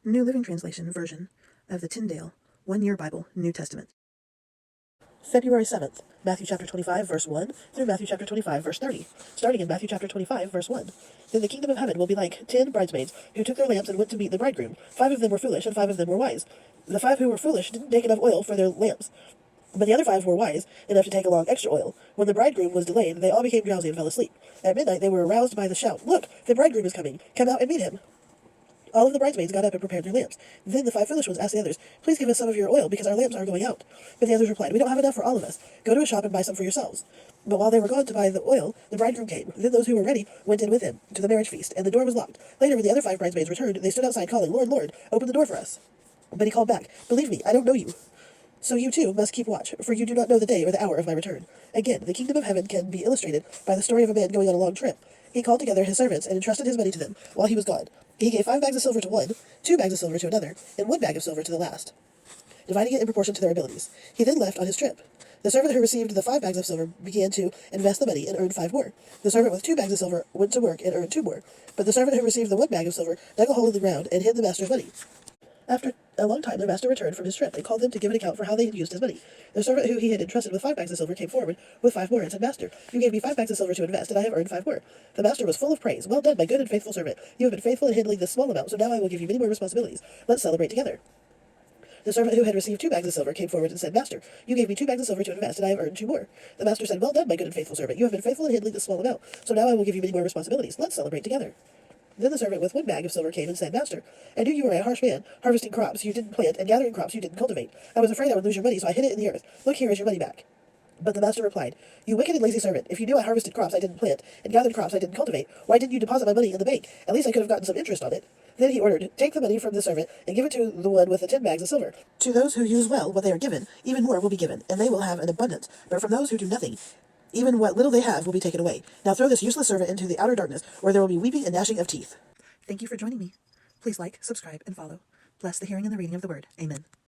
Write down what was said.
New Living Translation version of the Tyndale 1 Year Bible, New Testament. February 7th, Matthew chapter 25, verse 1 through Matthew chapter 25, verse 30. Starting in Matthew chapter 25, verse 1. Then the kingdom of heaven will be like 10 bridesmaids who took their lamps and went to meet the bridegroom. 5 of them were foolish and 5 of them were wise. The 5 who were foolish didn't take enough oil for their lamps, but the other 5 were wise enough to take along extra oil. When the bridegroom was delayed, they all became drowsy and fell asleep. At midnight they were aroused by the shout, "Look, the bridegroom is coming! Come out and meet him!" All of the bridesmaids got up and prepared their lamps. Then the 5 foolish ones asked the others, "Please give us some of your oil, because our lamps are going out." But the others replied, "We don't have enough for all of us. Go to a shop and buy some for yourselves." But while they were gone to buy the oil, the bridegroom came. Then those who were ready went in with him to the marriage feast, and the door was locked. Later, when the other 5 bridesmaids returned, they stood outside calling, "Lord, Lord, open the door for us." But he called back, "Believe me, I don't know you. So you too must keep watch, for you do not know the day or the hour of my return." Again, the kingdom of heaven can be illustrated by the story of a man going on a long trip. He called together his servants and entrusted his money to them while he was gone. He gave 5 bags of silver to one, 2 bags of silver to another, and 1 bag of silver to the last, dividing it in proportion to their abilities. He then left on his trip. The servant who received the 5 bags of silver began to invest the money and earned 5 more. The servant with 2 bags of silver went to work and earned 2 more. But the servant who received the 1 bag of silver dug a hole in the ground and hid the master's money. After a long time, the master returned from his trip and called them to give an account for how they had used his money. The servant who he had entrusted with 5 bags of silver came forward with 5 more and said, "Master, you gave me 5 bags of silver to invest, and I have earned 5 more." The master was full of praise. "Well done, my good and faithful servant. You have been faithful in handling this small amount, so now I will give you many more responsibilities. Let's celebrate together." The servant who had received 2 bags of silver came forward and said, "Master, you gave me 2 bags of silver to invest, and I have earned 2 more." The master said, "Well done, my good and faithful servant. You have been faithful in handling this small amount, so now I will give you many more responsibilities. Let's celebrate together." Then the servant with 1 bag of silver came and said, "Master, I knew you were a harsh man, harvesting crops you didn't plant and gathering crops you didn't cultivate. I was afraid I would lose your money, so I hid it in the earth. Look, here is your money back." But the master replied, "You wicked and lazy servant, if you knew I harvested crops I didn't plant and gathered crops I didn't cultivate, why didn't you deposit my money in the bank? At least I could have gotten some interest on it." Then he ordered, "Take the money from the servant and give it to the one with the 10 bags of silver. To those who use well what they are given, even more will be given, and they will have an abundance. But from those who do nothing, even what little they have will be taken away. Now throw this useless servant into the outer darkness, where there will be weeping and gnashing of teeth." Thank you for joining me. Please like, subscribe, and follow. Bless the hearing and the reading of the word. Amen.